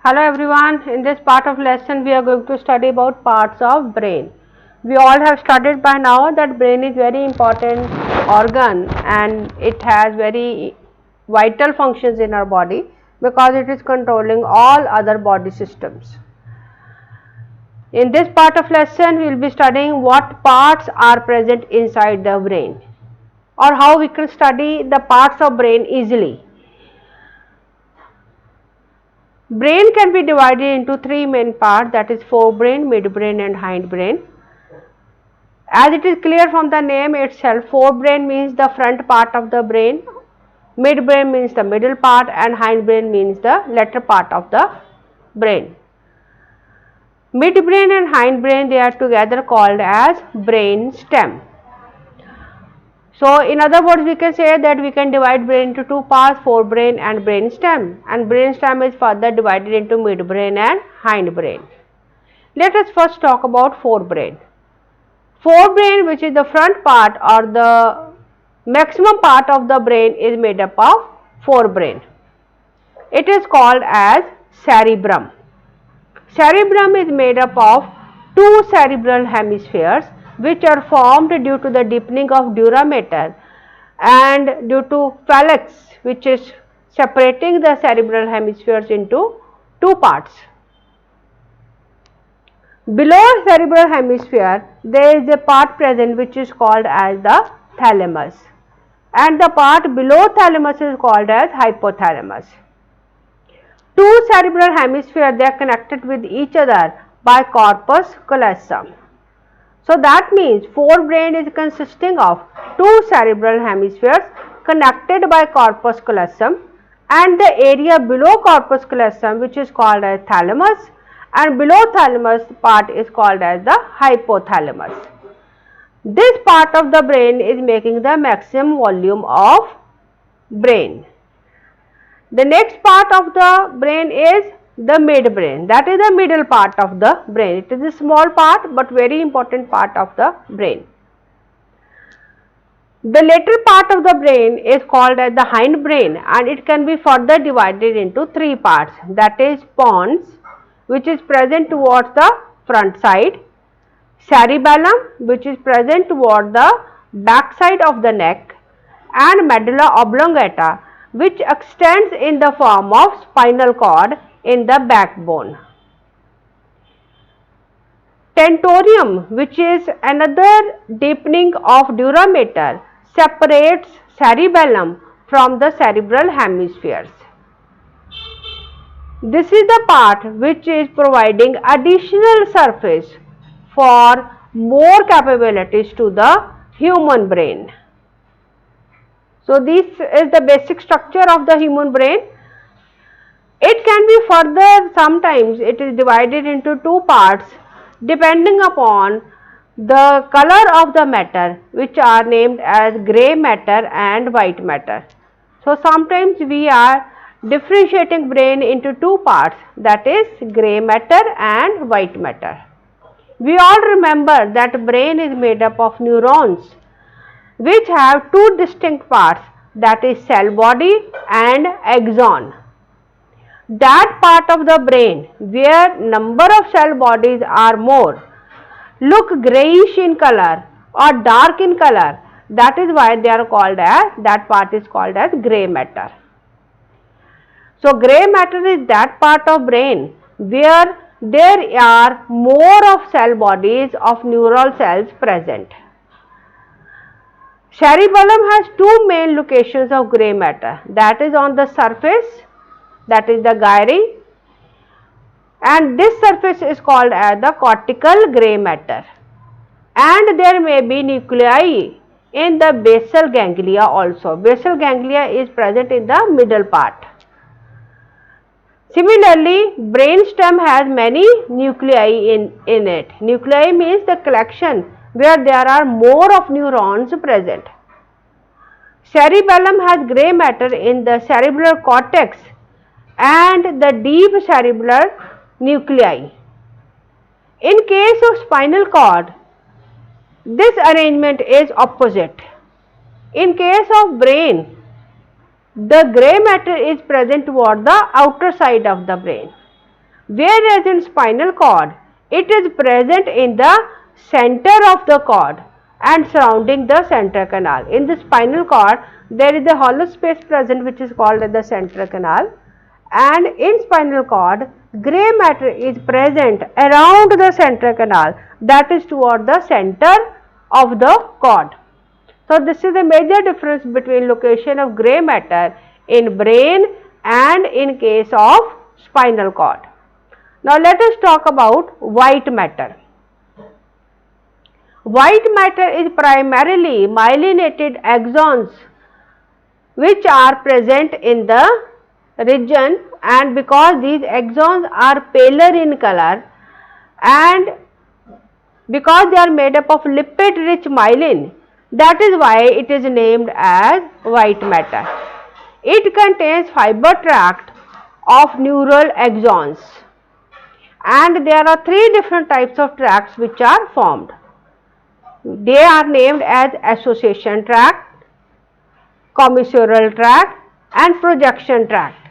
Hello everyone, in this part of lesson we are going to study about parts of brain. We all have studied by now that brain is very important organ and it has very vital functions in our body because it is controlling all other body systems. In this part of lesson we will be studying what parts are present inside the brain or how we can study the parts of brain easily. Brain can be divided into three main parts, that is forebrain, midbrain and hindbrain. As it is clear from the name itself, forebrain means the front part of the brain, midbrain means the middle part and hindbrain means the latter part of the brain. Midbrain and hindbrain, they are together called as brain stem. So, in other words, we can say that we can divide brain into two parts, forebrain and brain stem, and brain stem is further divided into midbrain and hindbrain. Let us first talk about forebrain. Forebrain, which is the front part or the maximum part of the brain, is made up of forebrain. It is called as cerebrum. Cerebrum is made up of two cerebral hemispheres which are formed due to the deepening of dura mater and due to phalanx, which is separating the cerebral hemispheres into two parts. Below cerebral hemisphere there is a part present which is called as the thalamus, and the part below thalamus is called as hypothalamus. Two cerebral hemispheres, they are connected with each other by corpus callosum. So that means forebrain is consisting of two cerebral hemispheres connected by corpus callosum, and the area below corpus callosum, which is called as thalamus, and below thalamus part is called as the hypothalamus. This part of the brain is making the maximum volume of brain. The next part of the brain is the midbrain, that is the middle part of the brain. It is a small part but very important part of the brain. The later part of the brain is called as the hindbrain, and it can be further divided into three parts, that is pons, which is present towards the front side, cerebellum, which is present toward the back side of the neck, and medulla oblongata, which extends in the form of spinal cord in the backbone. Tentorium, which is another deepening of dura mater, separates cerebellum from the cerebral hemispheres. This is the part which is providing additional surface for more capabilities to the human brain. So this is the basic structure of the human brain. It can be further, sometimes it is divided into two parts depending upon the color of the matter, which are named as grey matter and white matter. So sometimes we are differentiating brain into two parts, that is grey matter and white matter. We all remember that brain is made up of neurons which have two distinct parts, that is cell body and axon. That part of the brain where number of cell bodies are more, look greyish in color or dark in color, that is why they are called as, that part is called as grey matter. So grey matter is that part of brain where there are more of cell bodies of neural cells present. Cerebellum has two main locations of grey matter, that is on the surface, that is the gyri, and this surface is called as the cortical grey matter, and there may be nuclei in the basal ganglia also. Basal ganglia is present in the middle part. Similarly, brainstem has many nuclei in it. Nuclei means the collection where there are more of neurons present. Cerebellum has grey matter in the cerebral cortex and the deep cerebral nuclei. In case of spinal cord, this arrangement is opposite. In case of brain, the grey matter is present toward the outer side of the brain. whereas in spinal cord, it is present in the center of the cord and surrounding the central canal. In the spinal cord, there is a hollow space present which is called as the central canal, and in spinal cord, grey matter is present around the central canal, that is toward the center of the cord. So, this is a major difference between location of grey matter in brain and in case of spinal cord. Now, let us talk about white matter. White matter is primarily myelinated axons which are present in the region, and because these axons are paler in color and because they are made up of lipid rich myelin, that is why it is named as white matter. It contains fiber tract of neural axons, and there are three different types of tracts which are formed. They are named as association tract, commissural tract and projection tract.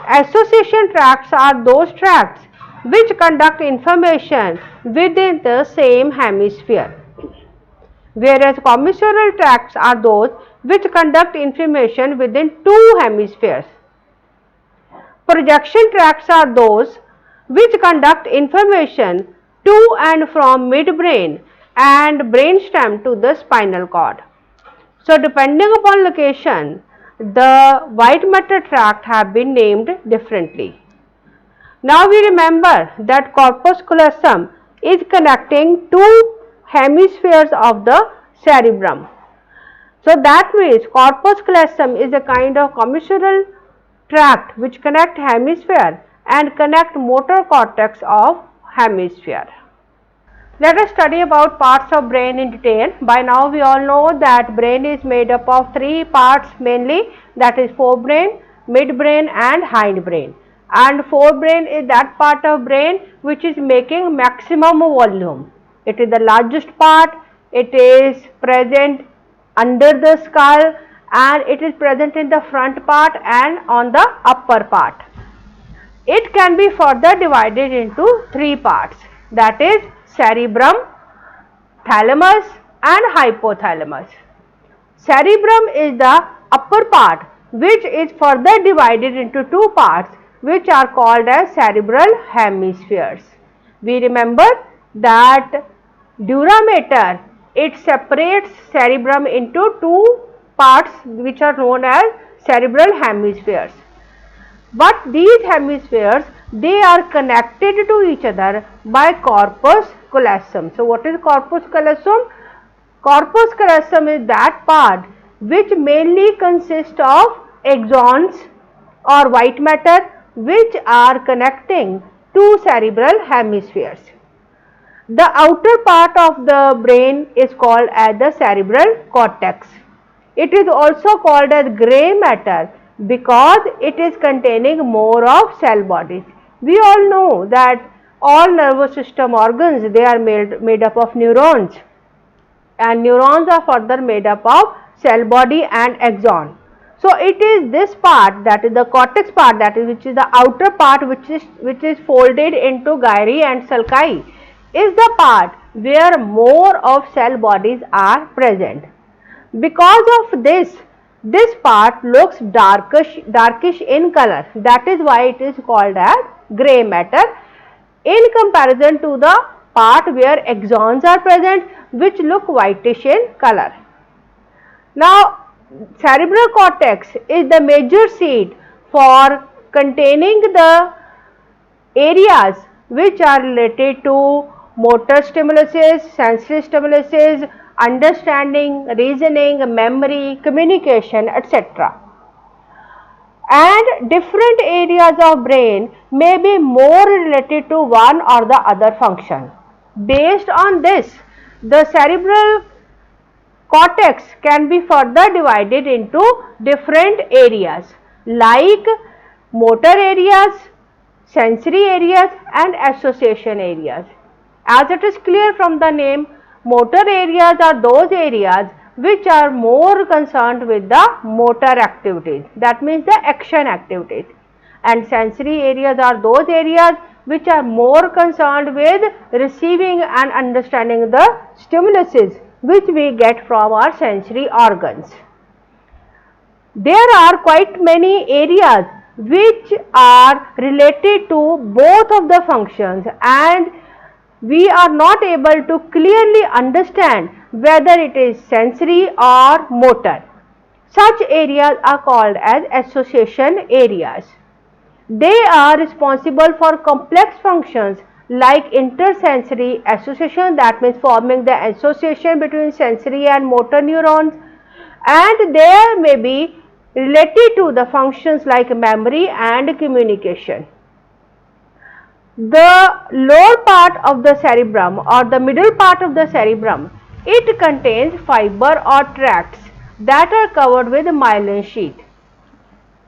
Association tracts are those tracts which conduct information within the same hemisphere, whereas commissural tracts are those which conduct information within two hemispheres. Projection tracts are those which conduct information to and from midbrain and brainstem to the spinal cord. So, depending upon location, the white matter tract have been named differently. Now, we remember that corpus callosum is connecting two hemispheres of the cerebrum. So, that means corpus callosum is a kind of commissural tract which connect hemisphere and connect motor cortex of hemisphere. Let us study about parts of brain in detail. By now we all know that brain is made up of three parts mainly, that is forebrain, midbrain and hindbrain. And forebrain is that part of brain which is making maximum volume. It is the largest part, it is present under the skull and it is present in the front part and on the upper part. It can be further divided into three parts, that is cerebrum, thalamus and hypothalamus. Cerebrum is the upper part which is further divided into two parts which are called as cerebral hemispheres. We remember that dura-mater, it separates cerebrum into two parts which are known as cerebral hemispheres. But these hemispheres, they are connected to each other by corpus callosum. So, what is corpus callosum? Corpus callosum is that part which mainly consists of axons or white matter which are connecting two cerebral hemispheres. The outer part of the brain is called as the cerebral cortex. It is also called as grey matter because it is containing more of cell bodies. We all know that all nervous system organs, they are made up of neurons, and neurons are further made up of cell body and axon. So, it is this part, that is the cortex part, that is which is the outer part which is folded into gyri and sulci, is the part where more of cell bodies are present. Because of this part looks darkish in color, that is why it is called as grey matter in comparison to the part where axons are present which look whitish in color. Now, cerebral cortex is the major seat for containing the areas which are related to motor stimuluses, sensory stimuluses, understanding, reasoning, memory, communication, etc. And different areas of brain may be more related to one or the other function. Based on this, the cerebral cortex can be further divided into different areas like motor areas, sensory areas and association areas. As it is clear from the name, motor areas are those areas which are more concerned with the motor activities, that means the action activities, and sensory areas are those areas which are more concerned with receiving and understanding the stimuluses which we get from our sensory organs. There are quite many areas which are related to both of the functions, and we are not able to clearly understand whether it is sensory or motor. Such areas are called as association areas. They are responsible for complex functions like intersensory association, that means forming the association between sensory and motor neurons, and there may be related to the functions like memory and communication. The lower part of the cerebrum or the middle part of the cerebrum, it contains fiber or tracts that are covered with myelin sheath.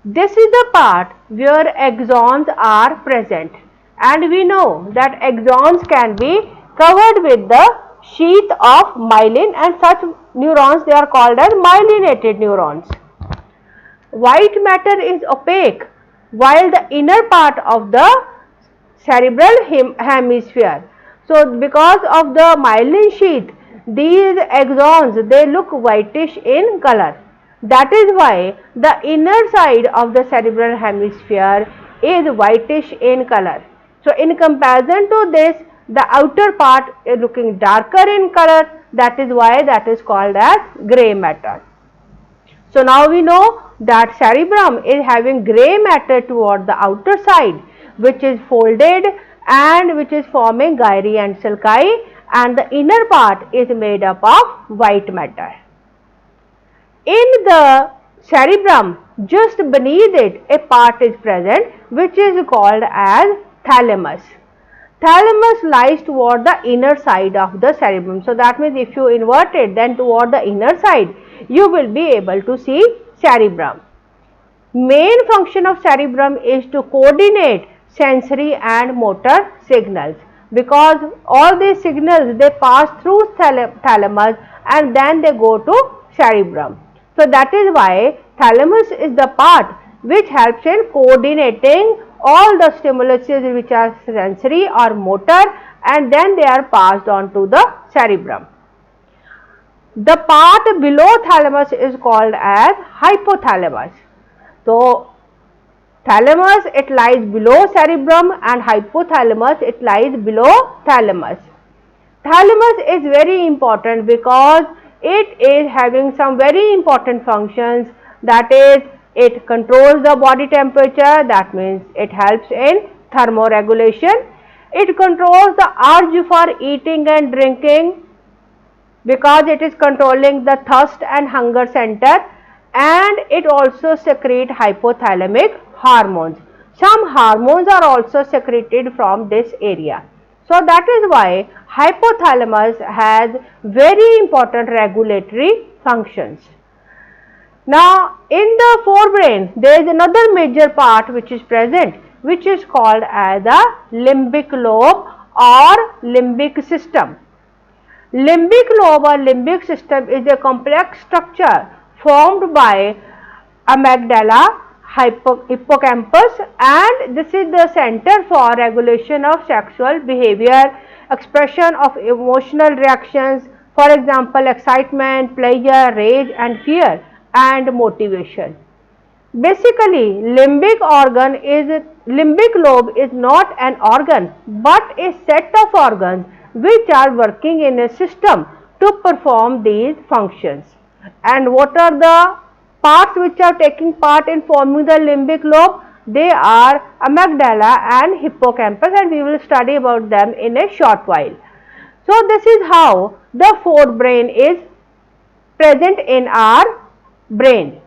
This is the part where axons are present, and we know that axons can be covered with the sheath of myelin, and such neurons, they are called as myelinated neurons. White matter is opaque, while the inner part of the cerebral hemisphere. So because of the myelin sheath, these axons, they look whitish in color. That is why the inner side of the cerebral hemisphere is whitish in color. So in comparison to this, the outer part is looking darker in color. That is why that is called as gray matter. So now we know that cerebrum is having gray matter toward the outer side, which is folded and which is forming gyri and sulci, and the inner part is made up of white matter. In the cerebrum, just beneath it, a part is present which is called as thalamus. Thalamus lies toward the inner side of the cerebrum. So that means if you invert it, then toward the inner side, you will be able to see cerebrum. Main function of cerebrum is to coordinate sensory and motor signals, because all these signals, they pass through thalamus and then they go to cerebrum. So that is why thalamus is the part which helps in coordinating all the stimuluses which are sensory or motor, and then they are passed on to the cerebrum. The part below thalamus is called as hypothalamus. So thalamus, it lies below cerebrum, and hypothalamus, it lies below thalamus. Thalamus is very important because it is having some very important functions, that is, it controls the body temperature, that means it helps in thermoregulation. It controls the urge for eating and drinking because it is controlling the thirst and hunger center, and it also secretes hypothalamic hormones. Some hormones are also secreted from this area. So that is why hypothalamus has very important regulatory functions. Now in the forebrain, there is another major part which is present, which is called as the limbic lobe or limbic system. Limbic lobe or limbic system is a complex structure formed by amygdala, hippocampus, and this is the center for regulation of sexual behavior, expression of emotional reactions, for example excitement, pleasure, rage and fear, and motivation. Basically, limbic lobe is not an organ but a set of organs which are working in a system to perform these functions. And what are the parts which are taking part in forming the limbic lobe? They are amygdala and hippocampus, and we will study about them in a short while. So this is how the forebrain is present in our brain.